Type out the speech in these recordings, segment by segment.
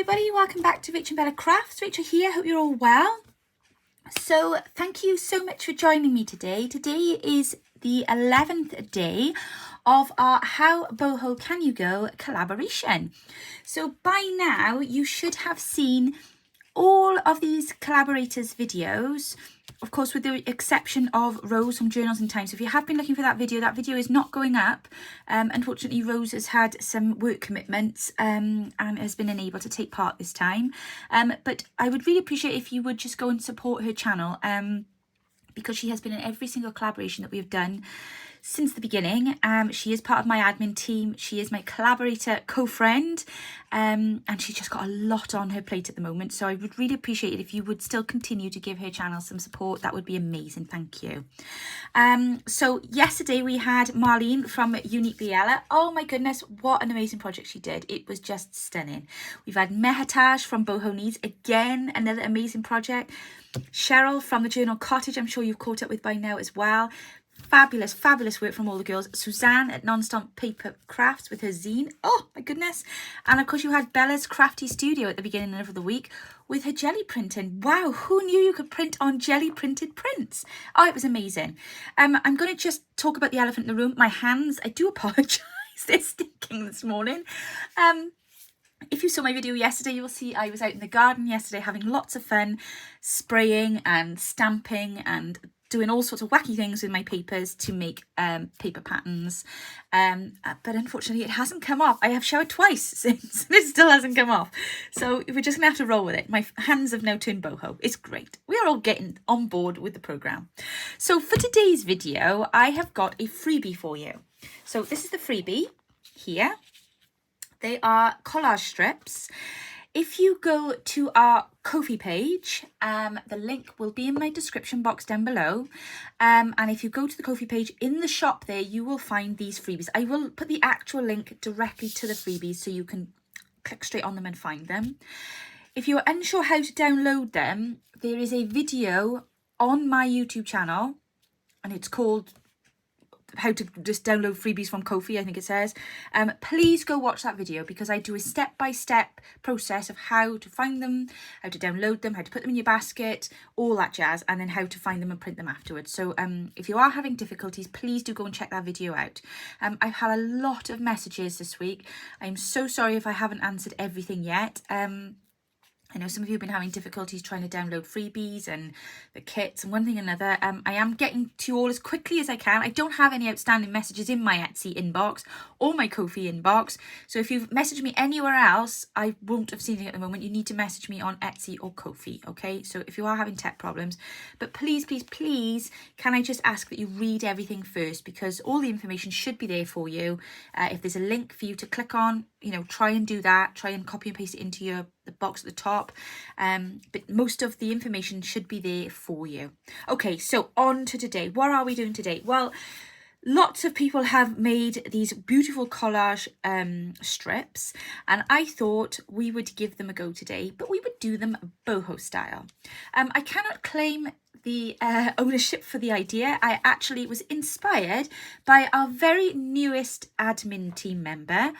everybody, welcome back to RachandBella Crafts. Rachel here, hope you're all well. So thank you so much for joining me today. Today is the 11th day of our How Boho Can You Go collaboration. So by now you should have seen all of these collaborators videos, of course with the exception of Rose from Journals and Time. So if you have been looking for that video is not going up. Unfortunately, Rose has had some work commitments and has been unable to take part this time. But I would really appreciate if you would just go and support her channel because she has been in every single collaboration that we've done since the beginning. She is part of my admin team. She is my collaborator co-friend, and she's just got a lot on her plate at the moment. So I would really appreciate it if you would still continue to give her channel some support. That would be amazing. Thank you. So yesterday we had Marlene from Uniquely Ella. Oh my goodness, what an amazing project she did. It was just stunning. We've had Mehataj from Bohoneeds. Again, another amazing project. Cheryl from the journal Cottage, I'm sure you've caught up with by now as well. Fabulous work from all the girls. Suzanne at Nonstop Papercrafts with her zine. Oh my goodness. And of course you had Bella's Crafty Studio at the beginning of the week with her jelly printing. Wow, who knew you could print on jelly printed prints? Oh, it was amazing. I'm going to just talk about the elephant in the room. My hands, I do apologise. They're stinking this morning. If you saw my video yesterday, you will see I was out in the garden yesterday having lots of fun spraying and stamping and doing all sorts of wacky things with my papers to make paper patterns. But unfortunately, it hasn't come off. I have showered twice since and it still hasn't come off. So we're just going to have to roll with it. My hands have now turned boho. It's great. We are all getting on board with the program. So for today's video, I have got a freebie for you. So this is the freebie here. They are collage strips. If you go to our Ko-fi page, the link will be in my description box down below. And if you go to the Ko-fi page in the shop there, you will find these freebies. I will put the actual link directly to the freebies so you can click straight on them and find them. If you're unsure how to download them, there is a video on my YouTube channel and it's called how to just download freebies from Ko-fi, I think it says. Please go watch that video because I do a step-by-step process of how to find them, how to download them, how to put them in your basket, all that jazz, and then how to find them and print them afterwards. So if you are having difficulties, please do go and check that video out. I've had a lot of messages this week. I'm so sorry if I haven't answered everything yet. I know some of you have been having difficulties trying to download freebies and the kits and one thing or another. I am getting to you all as quickly as I can. I don't have any outstanding messages in my Etsy inbox or my Ko-fi inbox. So if you've messaged me anywhere else, I won't have seen it at the moment. You need to message me on Etsy or Ko-fi, okay? So if you are having tech problems, but please, can I just ask that you read everything first because all the information should be there for you. If there's a link for you to click on, you know, try and do that. Try and copy and paste it into the box at the top. But most of the information should be there for you. Okay, so on to today. What are we doing today? Well, lots of people have made these beautiful collage strips and I thought we would give them a go today, but we would do them boho style. I cannot claim the ownership for the idea. I actually was inspired by our very newest admin team member.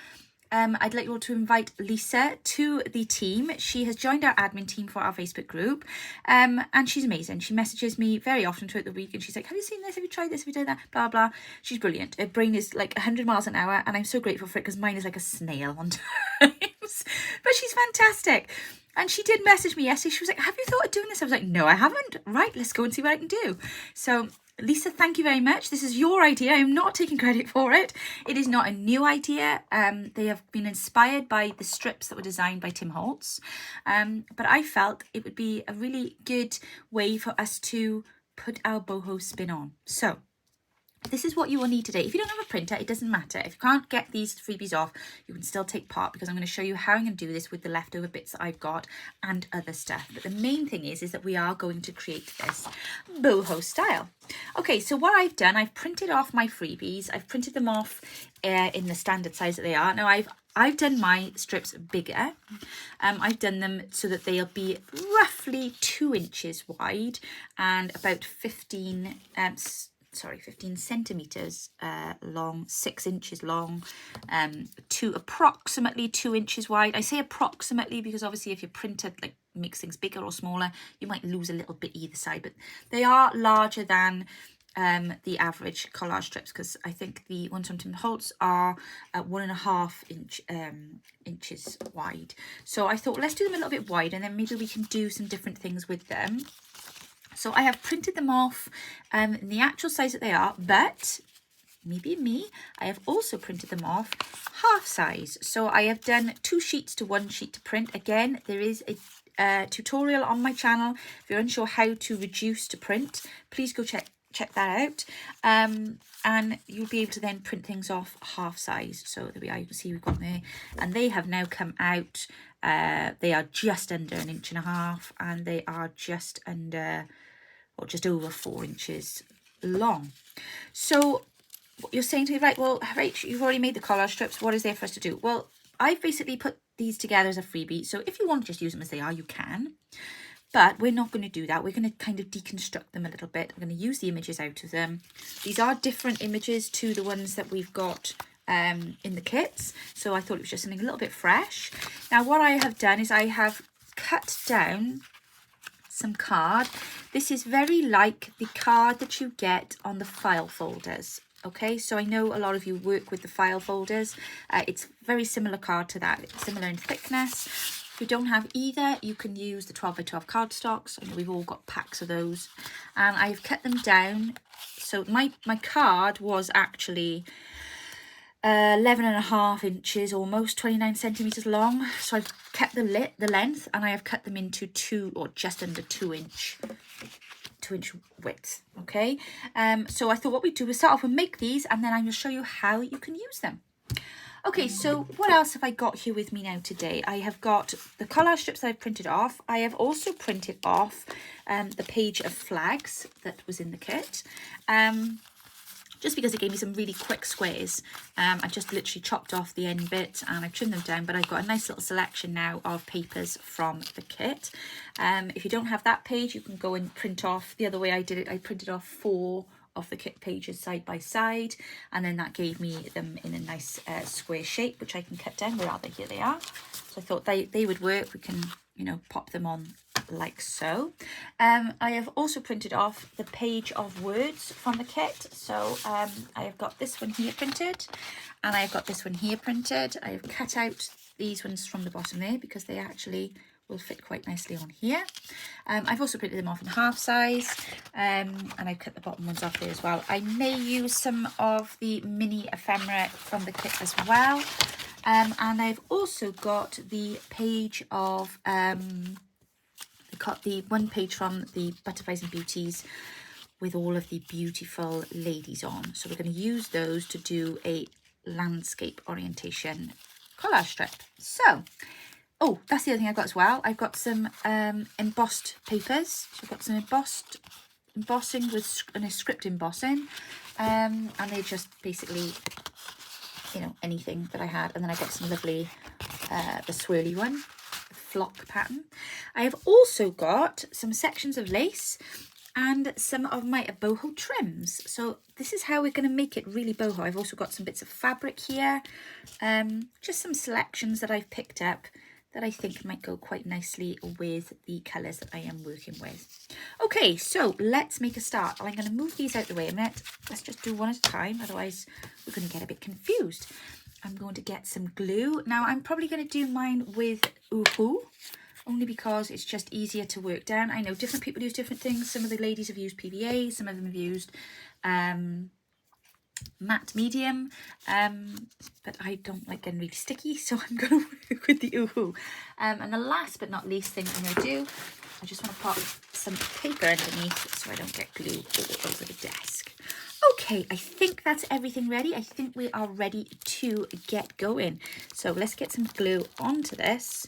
I'd like you all to invite Lisa to the team. She has joined our admin team for our Facebook group and she's amazing. She messages me very often throughout the week and she's like, have you seen this? Have you tried this? Have you done that? Blah, blah. She's brilliant. Her brain is like 100 miles an hour and I'm so grateful for it because mine is like a snail on times. But she's fantastic. And she did message me yesterday. She was like, have you thought of doing this? I was like, no, I haven't. Right, let's go and see what I can do. So Lisa, thank you very much. This is your idea. I am not taking credit for it. It is not a new idea. They have been inspired by the strips that were designed by Tim Holtz. But I felt it would be a really good way for us to put our boho spin on. So this is what you will need today. If you don't have a printer, it doesn't matter. If you can't get these freebies off, you can still take part because I'm going to show you how I'm going to do this with the leftover bits that I've got and other stuff. But the main thing is that we are going to create this boho style. Okay, so what I've done, I've printed off my freebies. I've printed them off in the standard size that they are. Now I've done my strips bigger. I've done them so that they'll be roughly 2 inches wide and about 15 15 centimeters long, 6 inches long, to approximately 2 inches wide. I say approximately because obviously if your printer like makes things bigger or smaller, you might lose a little bit either side, but they are larger than the average collage strips, because I think the ones from Tim Holtz are 1.5 inches wide. So I thought let's do them a little bit wide, and then maybe we can do some different things with them. So I have printed them off in the actual size that they are, but maybe me, I have also printed them off half size. So I have done 2 sheets to 1 sheet to print. Again, there is a tutorial on my channel. If you're unsure how to reduce to print, please go check that out, and you'll be able to then print things off half size. So there we are, you can see we've got there, and they have now come out. They are just under 1.5 inches, and they are just under, or just over 4 inches long. So what you're saying to me, right, well, Rach, you've already made the collage strips, what is there for us to do? Well, I've basically put these together as a freebie, so if you want to just use them as they are, you can. But we're not going to do that. We're going to kind of deconstruct them a little bit. We're going to use the images out of them. These are different images to the ones that we've got in the kits. So I thought it was just something a little bit fresh. Now what I have done is I have cut down some card. This is very like the card that you get on the file folders. Okay, so I know a lot of you work with the file folders. It's very similar card to that. It's similar in thickness. If you don't have either, you can use the 12 by 12 cardstocks. I know we've all got packs of those. And I've cut them down. So my card was actually 11.5 inches, almost 29 centimeters long. So I've kept the length, and I have cut them into 2 or just under 2 inch width. Okay, so I thought what we'd do is start off and make these, and then I'm going to show you how you can use them. Okay, so what else have I got here with me now today? I have got the collage strips that I've printed off. I have also printed off the page of flags that was in the kit. Just because it gave me some really quick squares. I just literally chopped off the end bit and I trimmed them down, but I've got a nice little selection now of papers from the kit. If you don't have that page, you can go and print off. The other way I did it, I printed off 4 of the kit pages side by side, and then that gave me them in a nice square shape, which I can cut down. Where are they? Here they are. So I thought they would work. We can, you know, pop them on like so. I have also printed off the page of words from the kit. So I have got this one here printed, and I have got this one here printed. I have cut out these ones from the bottom there because they actually will fit quite nicely on here. I've also printed them off in half size, and I've cut the bottom ones off there as well. I may use some of the mini ephemera from the kit as well. And I've also got the page of the one page from the Butterflies and Beauties with all of the beautiful ladies on. So we're going to use those to do a landscape orientation collage strip. So, oh, that's the other thing I've got as well. I've got some embossed papers. So I've got some embossing with a script embossing, and they just basically, you know, anything that I had. And then I got some lovely, the swirly one, flock pattern. I have also got some sections of lace and some of my boho trims. So this is how we're going to make it really boho. I've also got some bits of fabric here, just some selections that I've picked up that I think might go quite nicely with the colours that I am working with. Okay, so let's make a start. I'm going to move these out the way a minute. Let's just do one at a time, otherwise we're going to get a bit confused. I'm going to get some glue. Now I'm probably going to do mine with Uhu, only because it's just easier to work down. I know different people use different things. Some of the ladies have used PVA, some of them have used matte medium, but I don't like getting really sticky, so I'm going to work with the Uhu. And the last but not least thing I'm going to do, I just want to pop some paper underneath so I don't get glue all over the desk. Okay, I think that's everything ready. I think we are ready to get going. So let's get some glue onto this,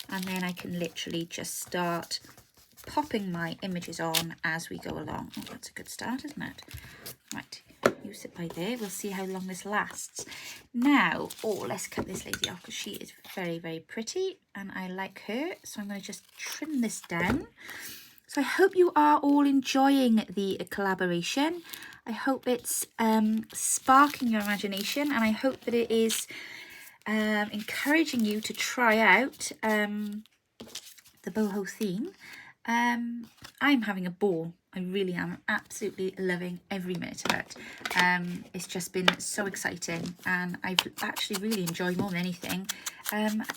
and then I can literally just start popping my images on as we go along. Oh, that's a good start, isn't it? Right, you sit by there. We'll see how long this lasts. Now, oh, let's cut this lady off because she is very, very pretty and I like her. So I'm going to just trim this down. So I hope you are all enjoying the collaboration. I hope it's sparking your imagination, and I hope that it is encouraging you to try out the boho theme. I'm having a ball. I really am. I'm absolutely loving every minute of it. It's just been so exciting, and I've actually really enjoyed more than anything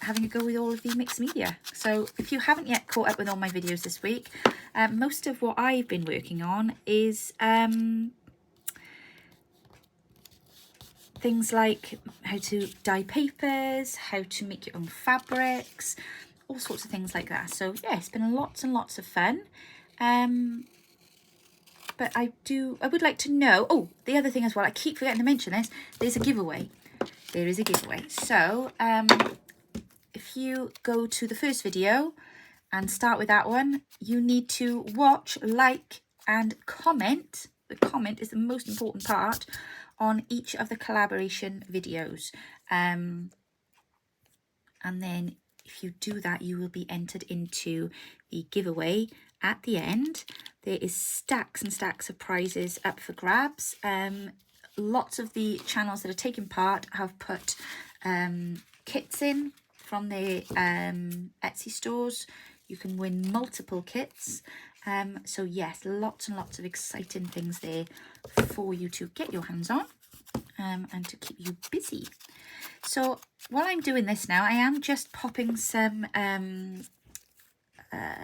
having a go with all of the mixed media. So if you haven't yet caught up with all my videos this week, most of what I've been working on is things like how to dye papers, how to make your own fabrics, all sorts of things like that. So yeah, it's been lots and lots of fun. But I would like to know, oh, the other thing as well, I keep forgetting to mention this, there's a giveaway. There is a giveaway. So if you go to the first video and start with that one, you need to watch, like, and comment. The comment is the most important part on each of the collaboration videos. And then if you do that, you will be entered into the giveaway at the end. There is stacks and stacks of prizes up for grabs. Lots of the channels that are taking part have put kits in from their Etsy stores. You can win multiple kits. So yes, lots and lots of exciting things there for you to get your hands on and to keep you busy. So while I'm doing this now, I am just popping some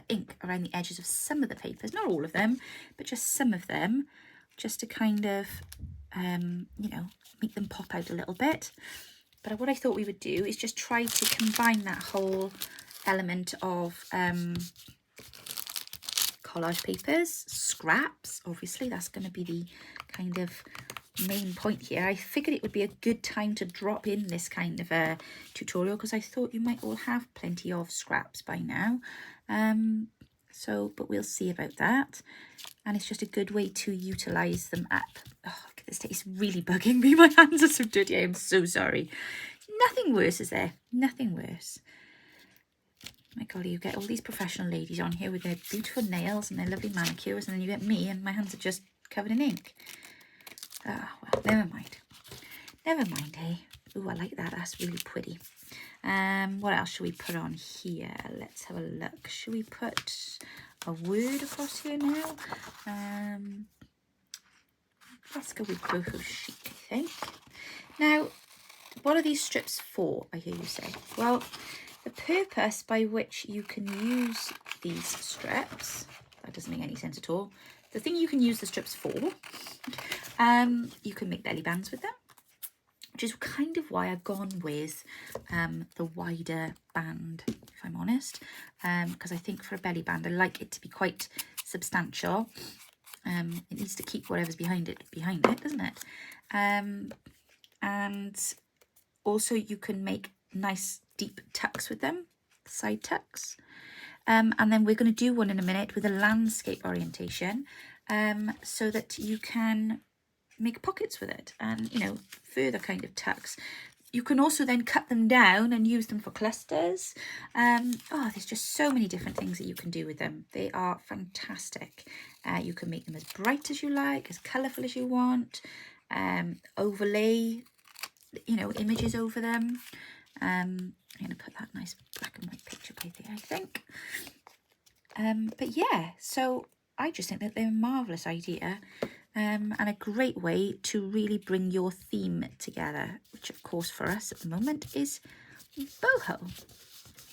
ink around the edges of some of the papers, not all of them, but just some of them, just to kind of, you know, make them pop out a little bit. But what I thought we would do is just try to combine that whole element of collage papers, scraps. Obviously, that's going to be the kind of main point here. I figured it would be a good time to drop in this kind of a tutorial because I thought you might all have plenty of scraps by now. But we'll see about that. And it's just a good way to utilize them up. Oh, look at this, it's really bugging me. My hands are so dirty. I am so sorry. Nothing worse, is there? Nothing worse. My golly, you get all these professional ladies on here with their beautiful nails and their lovely manicures, and then you get me and my hands are just covered in ink. Ah, well, never mind. Never mind, eh? Ooh, I like that. That's really pretty. What else should we put on here? Let's have a look. Should we put a word across here now? Let's go with boho chic, I think. Now, what are these strips for, I hear you say? Well, the purpose by which you can use these strips, that doesn't make any sense at all. The thing you can use the strips for, you can make belly bands with them, which is kind of why I've gone with the wider band, if I'm honest, because I think for a belly band, I like it to be quite substantial. It needs to keep whatever's behind it, doesn't it? And also you can make nice deep tucks with them, side tucks. And then we're going to do one in a minute with a landscape orientation, so that you can make pockets with it and, you know, further kind of tucks. You can also then cut them down and use them for clusters. There's just so many different things that you can do with them. They are fantastic. You can make them as bright as you like, as colourful as you want, overlay, you know, images over them. I'm going to put that nice black and white picture by there, I think. But yeah, so I just think that they're a marvellous idea. And a great way to really bring your theme together, which of course for us at the moment is boho.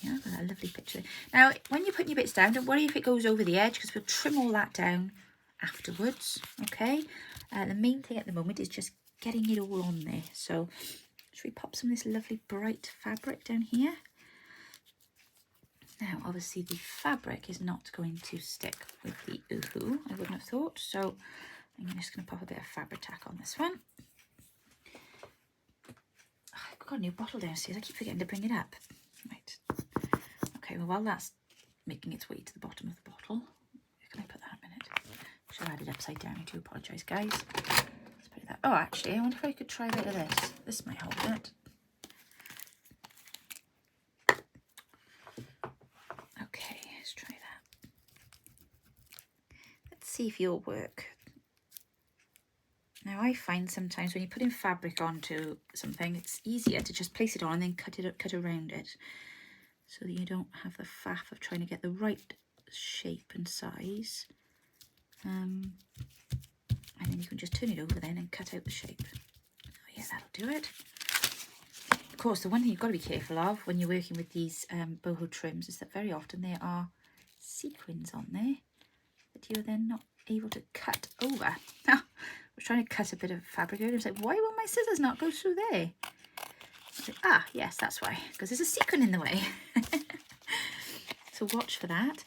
Yeah, that lovely picture. Now, when you're putting your bits down, don't worry if it goes over the edge, because we'll trim all that down afterwards, okay? The main thing at the moment is just getting it all on there. So should we pop some of this lovely bright fabric down here? Now, obviously the fabric is not going to stick with the oohoo, I wouldn't have thought, so I'm just going to pop a bit of fabric tack on this one. Oh, I've got a new bottle downstairs. I keep forgetting to bring it up. Right. Okay, well, while that's making its way to the bottom of the bottle, where can I put that a minute? I should have had it upside down. I do apologise, guys. Let's put that. Oh, actually, I wonder if I could try a bit of this. This might hold it. Okay, let's try that. see if you'll work. Now I find sometimes when you're putting fabric onto something, it's easier to just place it on and then cut around it, so that you don't have the faff of trying to get the right shape and size. And then you can just turn it over then and cut out the shape. Oh yeah, that'll do it. Of course, the one thing you've got to be careful of when you're working with these boho trims is that very often there are sequins on there that you're then not able to cut over. I was trying to cut a bit of fabric over and I was like, why will my scissors not go through there? Like, ah, yes, that's why, because there's a sequin in the way. So watch for that.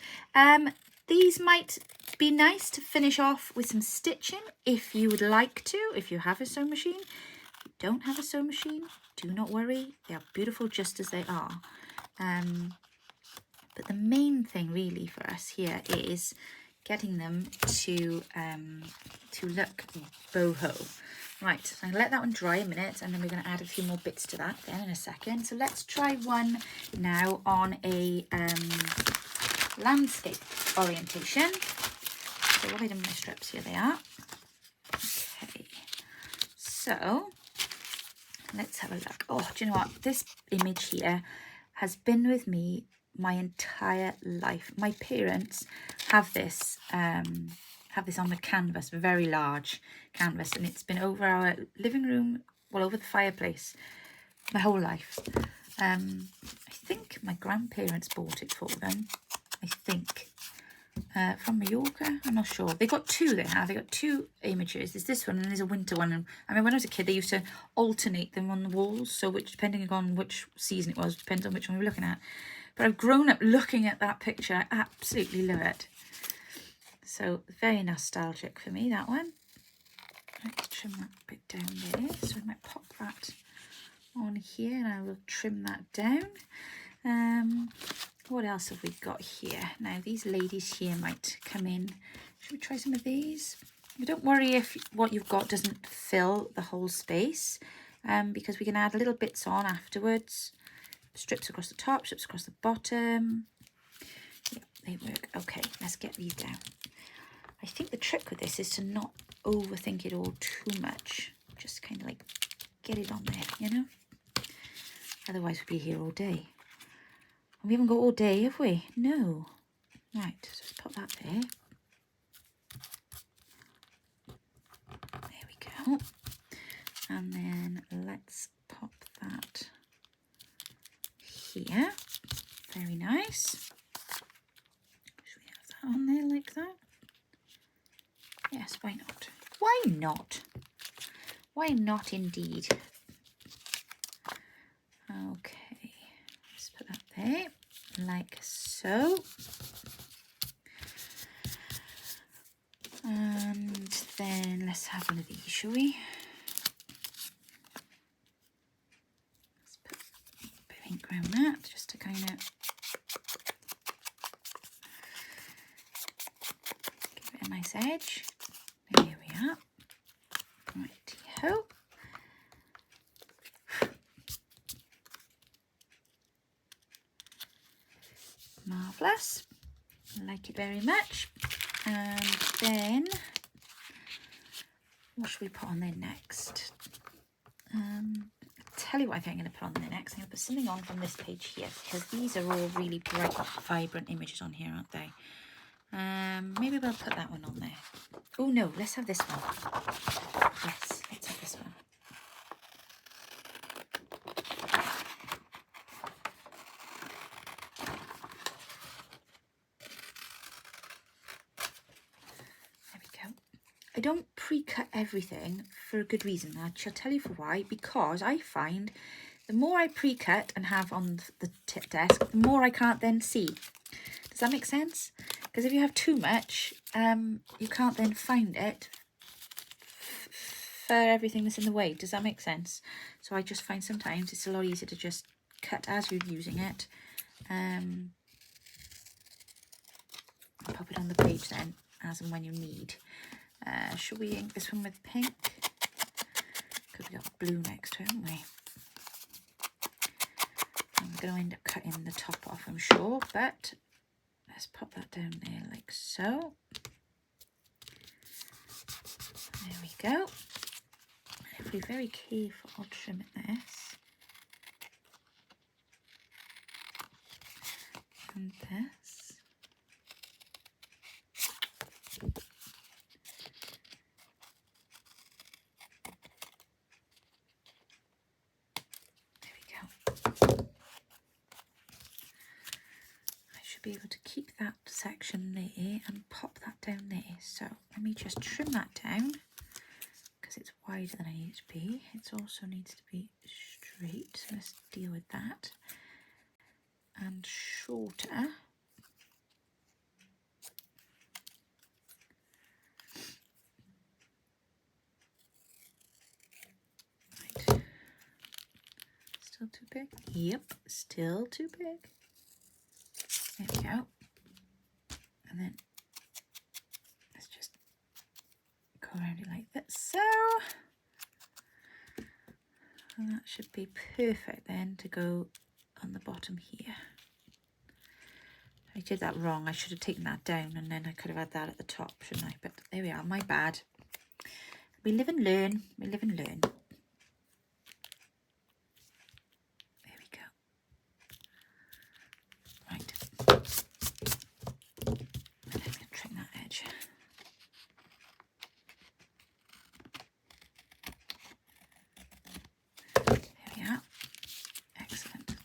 These might be nice to finish off with some stitching if you would like to, if you have a sewing machine. If you don't have a sewing machine, do not worry. They are beautiful just as they are. But the main thing really for us here is getting them to look boho. Right, so I'm going to let that one dry a minute and then we're going to add a few more bits to that then in a second. So let's try one now on a landscape orientation. So what have I done with my strips? Here they are. Okay, so let's have a look. Oh, do you know what? This image here has been with me my entire life. My parents have this on the canvas, very large canvas, and it's been over our living room, well, over the fireplace my whole life. I think my grandparents bought it for them, I think, from Mallorca. I'm not sure. They got two. They got two images. There's this one and there's a winter one. And I mean, when I was a kid, they used to alternate them on the walls, so which, depending on which season it was, depends on which one we were looking at. But I've grown up looking at that picture. I absolutely love it. So very nostalgic for me, that one. Let's trim that bit down there. So I might pop that on here and I will trim that down. What else have we got here? Now these ladies here might come in. Should we try some of these? But don't worry if what you've got doesn't fill the whole space, because we can add little bits on afterwards. Strips across the top, strips across the bottom. Yeah, they work. Okay, let's get these down. I think the trick with this is to not overthink it all too much. Just kind of like get it on there, you know? Otherwise we'll be here all day. And we haven't got all day, have we? No. Right, so let's put that there. There we go. And then let's pop that here. Very nice. Should we have that on there like that? Yes, why not? Why not? Why not indeed? Okay, let's put that there, like so. And then let's have one of these, shall we? Let's put a bit of ink around that, just to kind of give it a nice edge. There we are. Righty-ho. Marvellous. I like it very much. And then, what should we put on there next? Tell you what I think I'm going to put on there next. I'm going to put something on from this page here, because these are all really bright, vibrant images on here, aren't they? Maybe we'll put that one on there. Oh no, let's have this one. Yes, let's have this one. There we go. I don't pre-cut everything for a good reason. I shall tell you for why. Because I find the more I pre-cut and have on the desk, the more I can't then see. Does that make sense? Because if you have too much, you can't then find it for everything that's in the way. Does that make sense? So I just find sometimes it's a lot easier to just cut as you're using it. I'll pop it on the page then, as and when you need. Should we ink this one with pink? Because we got blue next to it, haven't we? I'm going to end up cutting the top off, I'm sure, but let's pop that down there like so. we go. If we're very careful, I'll trim it this. And this. There we go. I should be able to keep that section there and pop that down there. So let me just trim that down because it's wider than I need it to be. It also needs to be straight. So let's deal with that. And shorter. Right. Still too big? Yep, still too big. There we go. And then let's just go around it like that. So and that should be perfect then to go on the bottom here. I did that wrong. I should have taken that down and then I could have had that at the top, shouldn't I? But there we are, my bad. We live and learn. We live and learn. There we go. Right. And then we'll trim that edge. There we are. Excellent.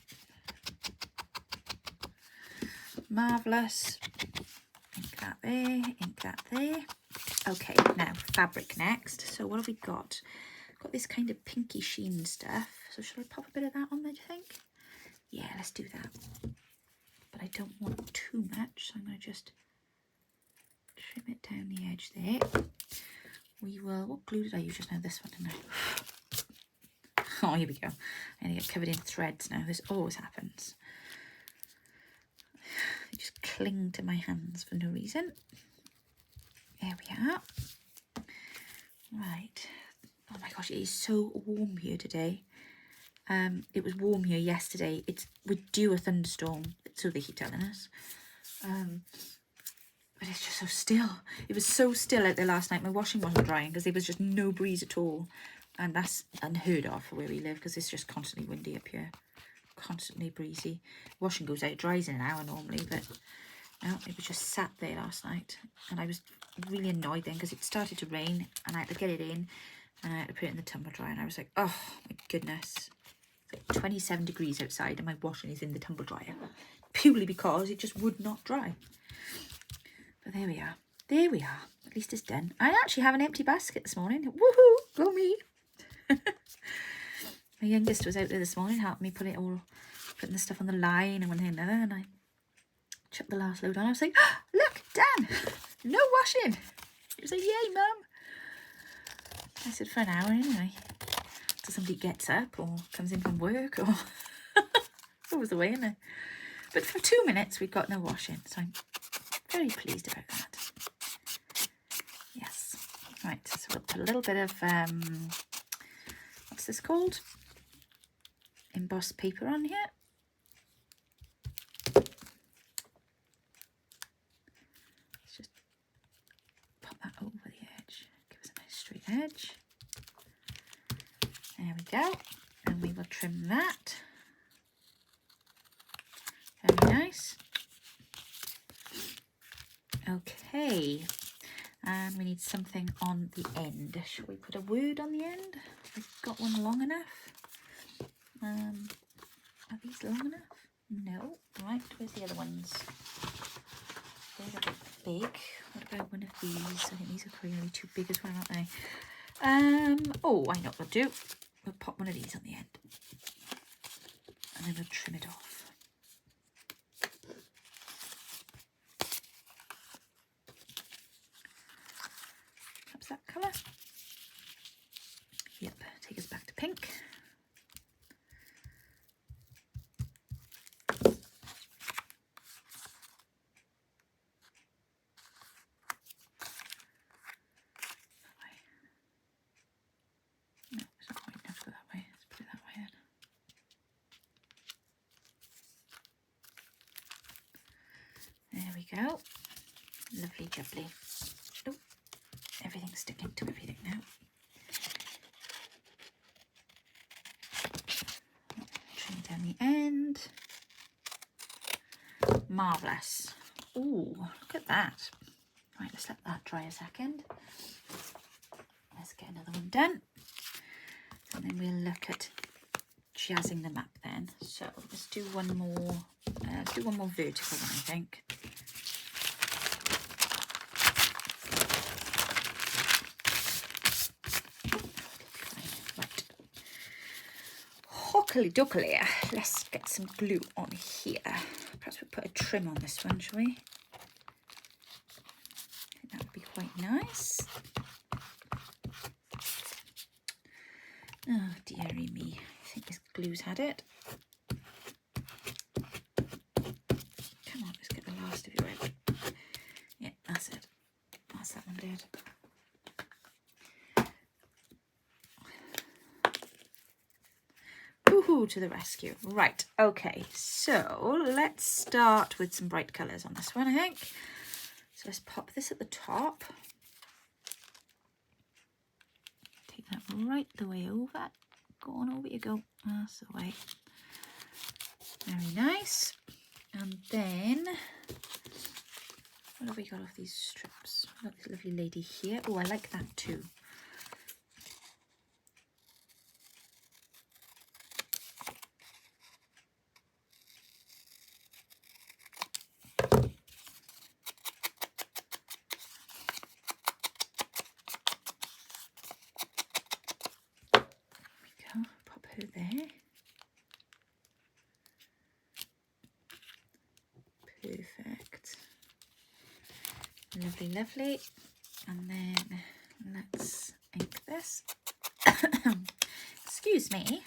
Marvellous. Ink that there, ink that there. Okay, now fabric next. So what have we got? Got this kind of pinky sheen stuff. So should I pop a bit of that on there, do you think? Yeah, let's do that. But I don't want too much, so I'm going to just trim it down the edge there. We will, what glue did I use just now? This one, didn't I? Oh, here we go. I'm going to get covered in threads now. This always happens. They just cling to my hands for no reason. There we are. Right. Oh my gosh, it is so warm here today. It was warm here yesterday. We're due a thunderstorm, so they keep telling us. But it's just so still. It was so still out there last night. My washing wasn't drying because there was just no breeze at all. And that's unheard of for where we live because it's just constantly windy up here. Constantly breezy. Washing goes out, dries in an hour normally, but no, it was just sat there last night. And I was really annoyed then because it started to rain and I had to get it in and I had to put it in the tumble dryer and I was like, oh my goodness. It's like 27 degrees outside and my washing is in the tumble dryer purely because it just would not dry. But there we are. There we are. At least it's done. I actually have an empty basket this morning. Woohoo! Go me! My youngest was out there this morning helping me putting the stuff on the line and one thing and another, and I chucked the last load on. I was like, oh, look, done! No washing! He was like, yay, Mum! I said, for an hour anyway. Till somebody gets up or comes in from work or... It's always the way, isn't it? But for 2 minutes, we've got no washing, so I'm very pleased about that. Yes. Right, so we'll put a little bit of... what's this called? Embossed paper on here. Let's just pop that over the edge. Give us a nice straight edge. There we go. And we will trim that. Very nice. Okay. And we need something on the end. Should we put a word on the end? I've got one long enough. Are these long enough? No. Right, where's the other ones? They're a bit big. What about one of these? I think these are probably going to be too big as well, aren't they? Oh, I know what we'll do. We'll pop one of these on the end. And then we'll trim it off. Perhaps that colour. Yep, take us back to pink. Go. Lovely jubbly. Oh, everything's sticking to everything now. Marvellous. Ooh, look at that. Right, let's let that dry a second. Let's get another one done. And then we'll look at jazzing them up then. So let's do one more. Let's do one more vertical one, I think. Right. Hockily dockily. Let's get some glue on here. Perhaps we'll put a trim on this one, shall we? I think that would be quite nice. Oh, dearie me. I think this glue's had it. Come on, let's get the last of you out. Yeah, that's it. That's that one dead. Woohoo, to the rescue. Right, okay. So let's start with some bright colours on this one, I think. So let's pop this at the top. Take that right the way over. Go on, over you go. That's the way. Very nice. And then, what have we got off these strips? We've got this lovely lady here. Oh, I like that too. Pop her there. Perfect. Lovely, lovely. And then let's ink this. Excuse me.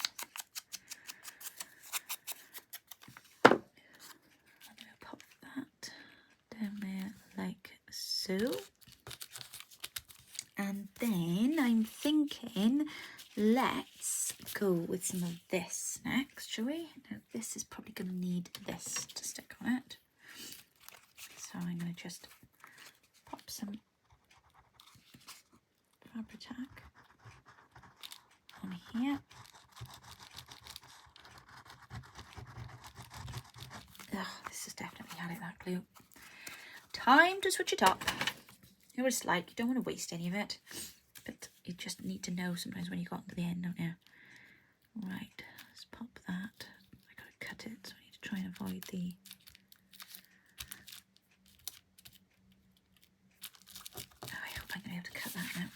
I'm going to pop that down there like so. And then I'm thinking, let's go with some of this next, shall we? Now this is probably going to need this to stick on it. So I'm going to just pop some fabric tack on here. Oh, this has definitely had it, that glue. Time to switch it up. You know what it's like, you don't want to waste any of it, but you just need to know sometimes when you got to the end, don't you? Right, let's pop that. I gotta cut it, so I need to try and avoid the... Oh, I hope I'm gonna be able to cut that now.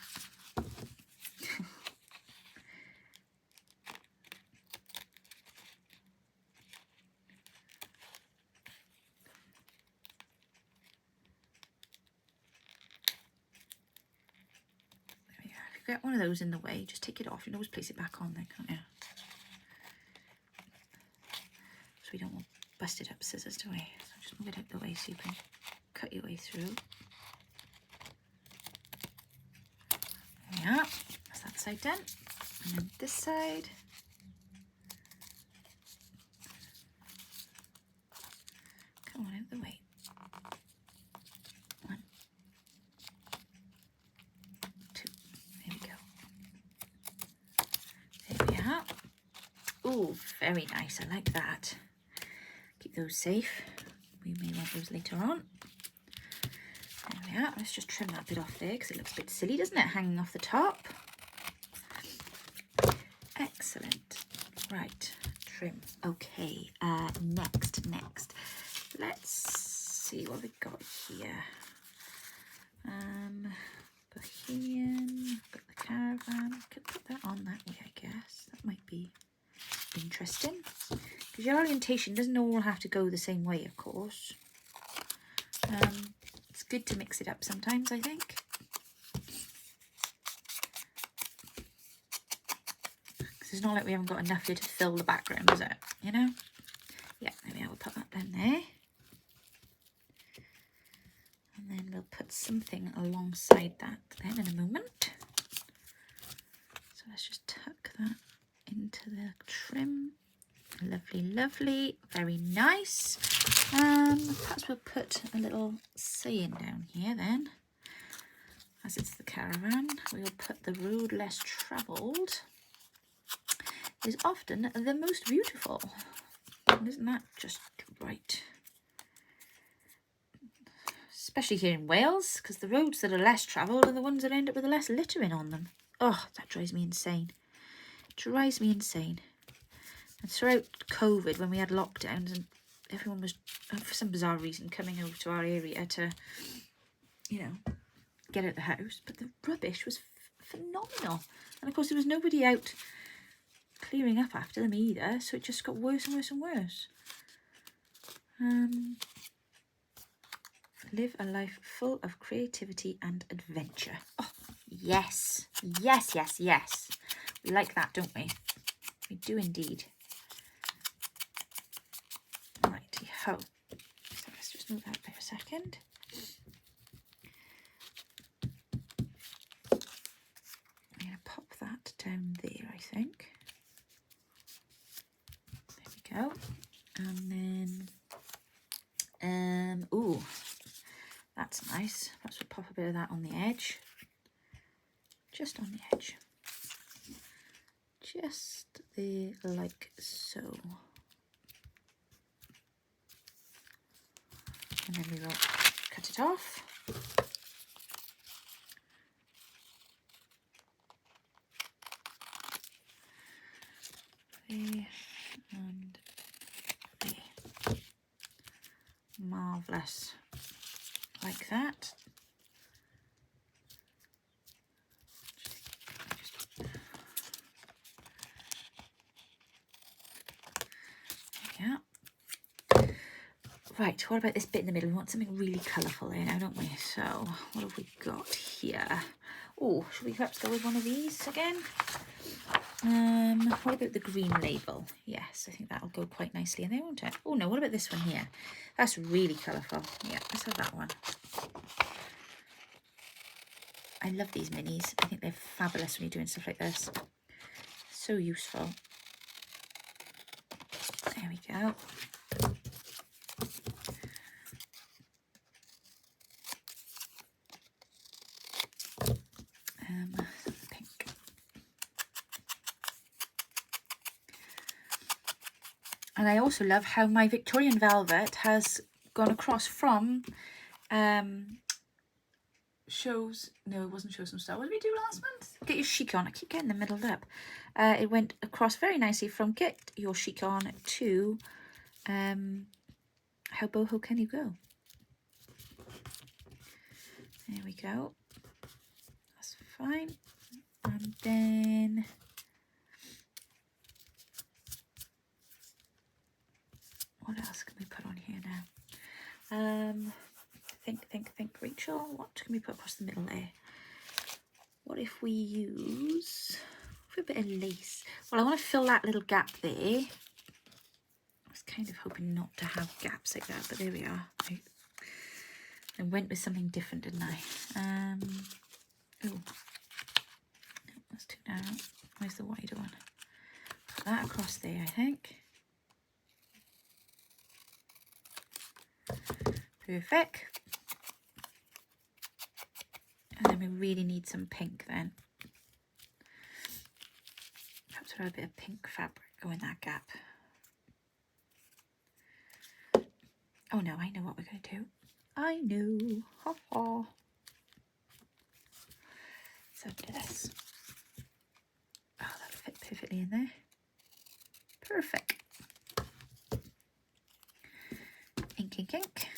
Get one of those in the way, just take it off. You can always place it back on there, can't you? So we don't want busted up scissors, do we? So just move it out the way so you can cut your way through. There we are. That's that side done. And then this side. Come on out the way. Oh, very nice. I like that. Keep those safe. We may want those later on. There we are. Let's just trim that bit off there because it looks a bit silly, doesn't it? Hanging off the top. Excellent. Right. Trim. Okay. Next. Let's see what we've got here. Bohemian. Got the caravan. Could put that on that way, I guess. That might be interesting, because your orientation doesn't all have to go the same way, of course. It's good to mix it up sometimes, I think. Because it's not like we haven't got enough here to fill the background, is it? You know? Yeah, there we are. We'll put that down there. And then we'll put something alongside that then in a moment. So let's just tuck that into the trim. Lovely, lovely, very nice. Perhaps we'll put a little saying down here then, as it's the caravan. We'll put the road less travelled is often the most beautiful. Isn't that just right? especially here in Wales, because the roads that are less travelled are the ones that end up with the less littering on them. Oh, that drives me insane. It drives me insane. And throughout COVID, when we had lockdowns and everyone was, for some bizarre reason, coming over to our area to, you know, get out the house, but the rubbish was phenomenal. And of course, there was nobody out clearing up after them either, so it just got worse and worse and worse. Live a life full of creativity and adventure. Oh, yes. Yes, yes, yes. We like that, don't we? We do indeed. Righty-ho. So let's just move that for a second. I'm going to pop that down there, I think. There we go. And then, ooh, that's nice. Perhaps we'll pop a bit of that on the edge. Just on the edge. Just there, like so. And then we will cut it off. There and there. Marvellous. Like that. Yeah. Right, what about this bit in the middle? We want something really colourful there now, don't we? So, what have we got here? Oh, should we perhaps go with one of these again? What about the green label? Yes, I think that'll go quite nicely in there, won't it? Oh no, what about this one here? That's really colourful. Yeah, let's have that one. I love these minis. I think they're fabulous when you're doing stuff like this. So useful. There we go. Pink. And I also love how my Victorian velvet has gone across from shows, no, it wasn't Shows Some Style. What did we do last month? Get Your Chic On. I keep getting them middled up. It went across very nicely from Get Your Chic On to How Boho Can You Go? There we go. That's fine. And then what else can we put on here now? Think, Rachel. What can we put across the middle there? What if we use a bit of lace? Well, I want to fill that little gap there. I was kind of hoping not to have gaps like that, but there we are. I went with something different, didn't I? Oh, no, that's too narrow. Where's the wider one? Put that across there, I think. Perfect. And then we really need some pink then. Perhaps we'll have a bit of pink fabric go in that gap. Oh no, I know what we're going to do. I know. Ha ha. So do this. Oh, that'll fit perfectly in there. Perfect. Ink, ink, ink.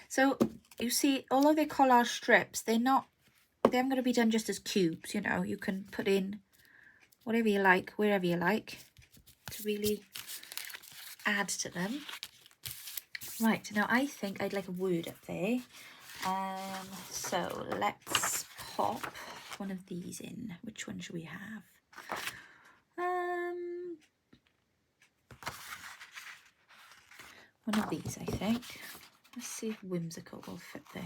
So you see, although they're collage strips, they haven't got to be done just as cubes, you know. You can put in whatever you like, wherever you like, to really add to them. Right, now I think I'd like a word up there. So let's pop one of these in. Which one should we have? One of these, I think. Let's see if whimsical will fit there.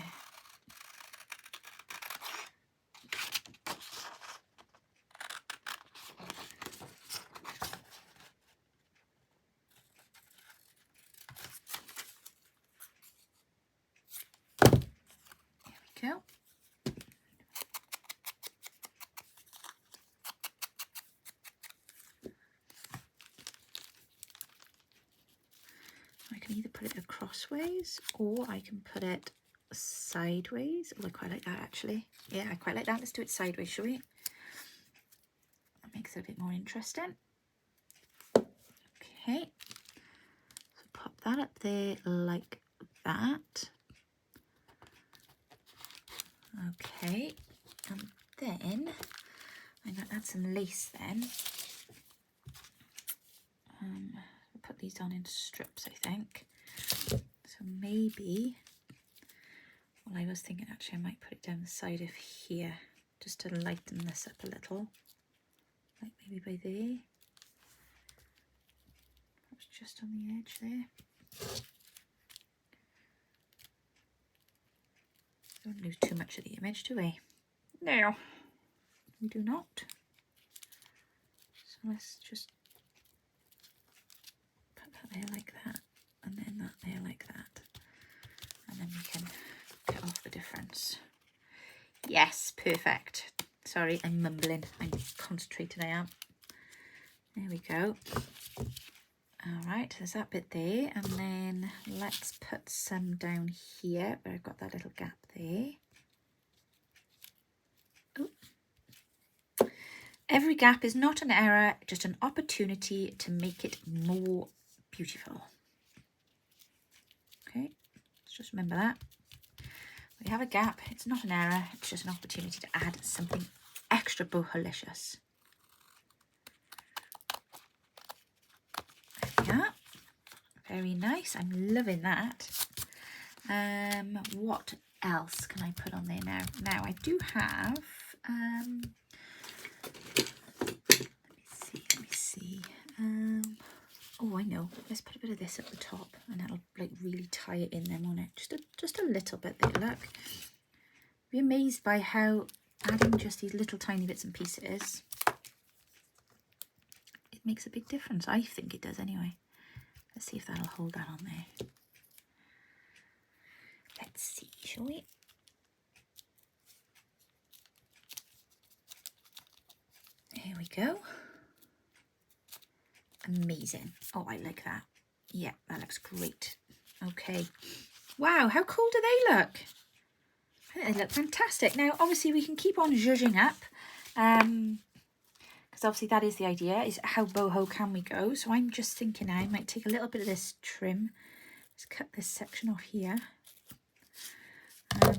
There we go. I can either put it across crossways, or I can put it sideways. Oh, I quite like that actually. Yeah, I quite like that. Let's do it sideways, shall we? That makes it a bit more interesting. Okay, so pop that up there like that. Okay, and then I'm going to add some lace then. I'll put these on in strips, I think. So maybe, well, I was thinking actually I might put it down the side of here just to lighten this up a little. Like maybe by there. That's just on the edge there. Don't lose too much of the image, do we? No, we do not. So let's just put that there like that, and then that there like that, and then we can cut off the difference. Yes, perfect. Sorry, I'm mumbling. I'm concentrated, I am. There we go. All right, there's that bit there, and then let's put some down here where I've got that little gap there. Oh. Every gap is not an error, just an opportunity to make it more beautiful. Okay, let's just remember that. We have a gap, it's not an error, it's just an opportunity to add something extra boholicious. Yeah, very nice. I'm loving that. What else can I put on there now? Now I do have, let me see. Oh, I know. Let's put a bit of this at the top, and that'll like really tie it in then, won't it? Just a little bit there. Look, be amazed by how adding just these little tiny bits and pieces, it makes a big difference. I think it does anyway. Let's see if that'll hold that on there. Let's see, shall we? Here we go. Amazing. Oh, I like that. Yeah, that looks great. Okay. Wow, how cool do they look? I think they look fantastic. Now, obviously, we can keep on zhuzhing up. Because obviously that is the idea, is how boho can we go. So I'm just thinking I might take a little bit of this trim. Let's cut this section off here. Now,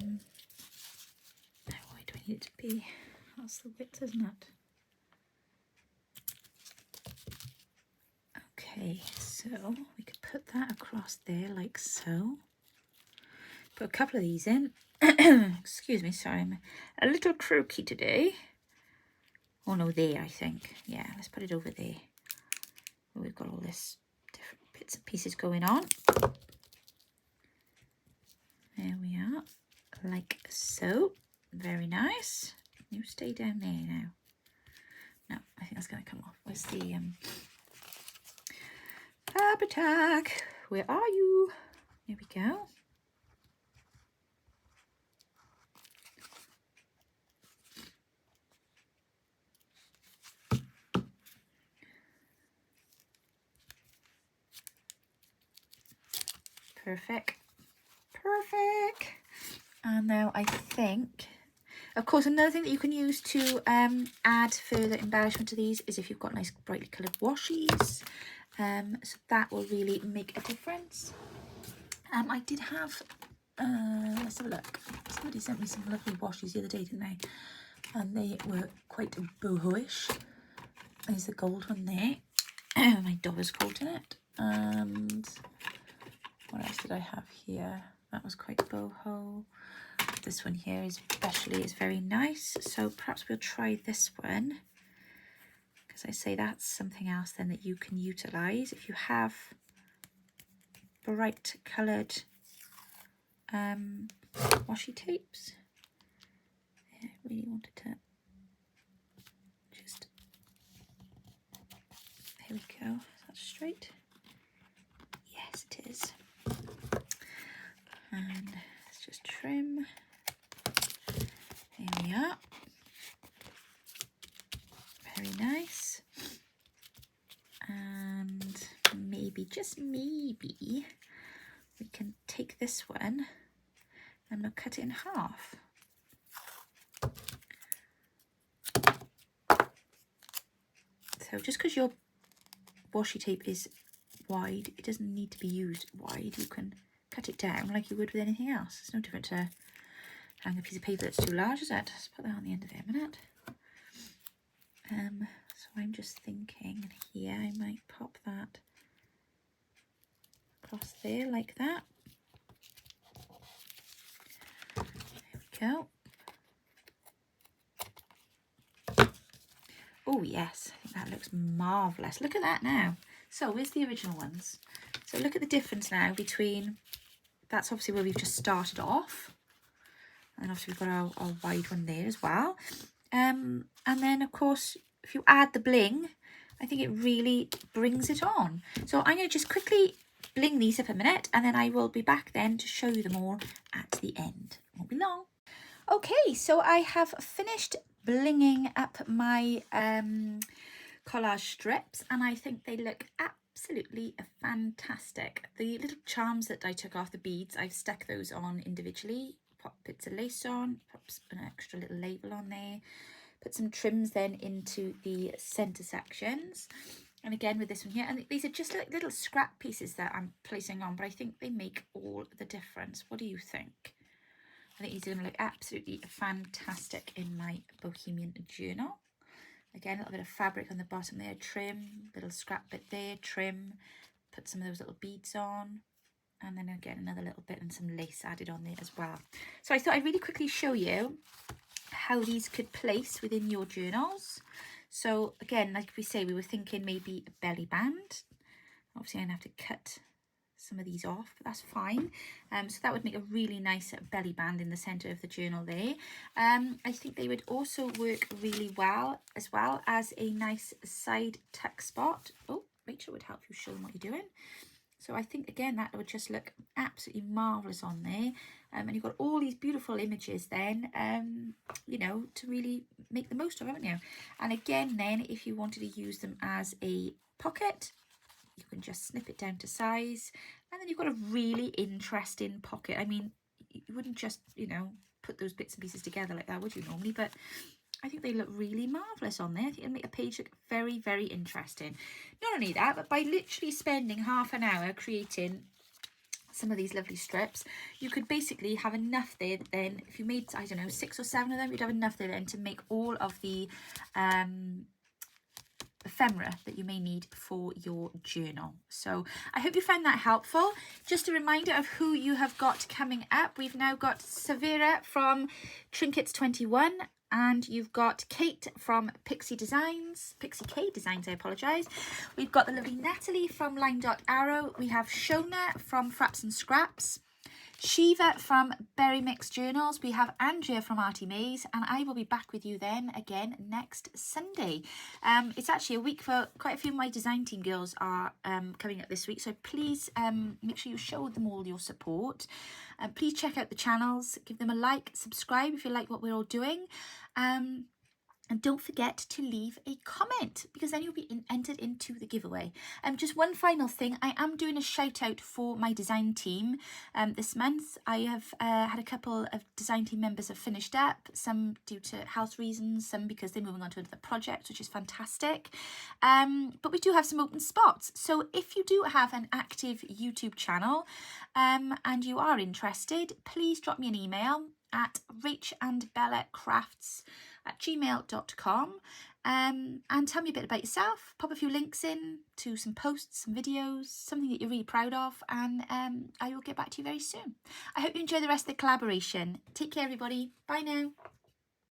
why do I need it to be? That's the width, isn't it? Okay, so we could put that across there like so. Put a couple of these in. Excuse me, sorry, I'm a little croaky today. Oh no, there I think. Yeah, let's put it over there. Where we've got all this different bits and pieces going on. There we are, like so. Very nice. You stay down there now. No, I think that's going to come off. Where's the Fab Attack? Where are you? There we go. Perfect. Perfect. And now I think, of course, another thing that you can use to add further embellishment to these is if you've got nice brightly coloured washies. So that will really make a difference. I did have, let's have a look. Somebody sent me some lovely washies the other day, didn't they? And they were quite boho-ish. There's the gold one there. My Dobber's coat in it. And what else did I have here? That was quite boho. This one here especially is very nice. So perhaps we'll try this one. Because I say that's something else then that you can utilise. If you have bright coloured washi tapes. Yeah, I really wanted to just, there we go. Is that straight? Yes, it is. And let's just trim. There we are. Very nice. And maybe, just maybe, we can take this one and we'll cut it in half. So just because your washi tape is wide, it doesn't need to be used wide. You can cut it down like you would with anything else. It's no different to hang a piece of paper that's too large, is it? Let's put that on the end of it a minute. So I'm just thinking here I might pop that across there like that. There we go. Oh yes, I think that looks marvellous. Look at that now. So where's the original ones? So look at the difference now between, that's obviously where we've just started off. And obviously we've got our wide one there as well. And then of course, if you add the bling, I think it really brings it on. So I'm going to just quickly bling these up a minute, and then I will be back then to show you them all at the end. Won't be long. Okay, so I have finished blinging up my collage strips, and I think they look absolutely fantastic. The little charms that I took off the beads, I've stuck those on individually. Pop bits of lace on, pop an extra little label on there, put some trims then into the center sections, and again with this one here, and these are just like little scrap pieces that I'm placing on, but I think they make all the difference. What do you think? I think these are going to look absolutely fantastic in my Bohemian journal. Again, a little bit of fabric on the bottom there, trim, little scrap bit there, trim, put some of those little beads on, and then again another little bit and some lace added on there as well. So I thought I'd really quickly show you how these could place within your journals. So again, like we say, we were thinking maybe a belly band. Obviously I'm going to have to cut some of these off, but that's fine. So that would make a really nice belly band in the center of the journal there. I think they would also work really well as a nice side tuck spot. Oh, Rachel would help you show them what you're doing. So I think again that would just look absolutely marvelous on there, and you've got all these beautiful images then, you know, to really make the most of, haven't you? And again then, if you wanted to use them as a pocket, you can just snip it down to size, and then you've got a really interesting pocket. I mean, you wouldn't just, you know, put those bits and pieces together like that, would you normally? But I think they look really marvellous on there. I think it'll make a page look very, very interesting. Not only that, but by literally spending half an hour creating some of these lovely strips, you could basically have enough there then, if you made, I don't know, 6 or 7 of them, you'd have enough there then to make all of the ephemera that you may need for your journal. So I hope you found that helpful. Just a reminder of who you have got coming up. We've now got Savera from Trinketz 21, and you've got Kate from Pixiekdesigns, I apologise. We've got the lovely Nathalie from LineDotArrow. We have Shonna from Frapps and Scraps, Sheva from Berrymix Journals. We have Andrea from Artymaze, and I will be back with you then again next Sunday. It's actually a week for quite a few of my design team girls are coming up this week, so please make sure you show them all your support. Please check out the channels, give them a like, subscribe if you like what we're all doing. And don't forget to leave a comment, because then you'll be entered into the giveaway. Just one final thing, I am doing a shout out for my design team this month. I have had a couple of design team members have finished up, some due to health reasons, some because they're moving on to another project, which is fantastic. But we do have some open spots. So if you do have an active YouTube channel and you are interested, please drop me an email at RachandBellaCrafts@gmail.com and tell me a bit about yourself. Pop a few links in to some posts, some videos, something that you're really proud of, and I will get back to you very soon. I hope you enjoy the rest of the collaboration. Take care, everybody. Bye now.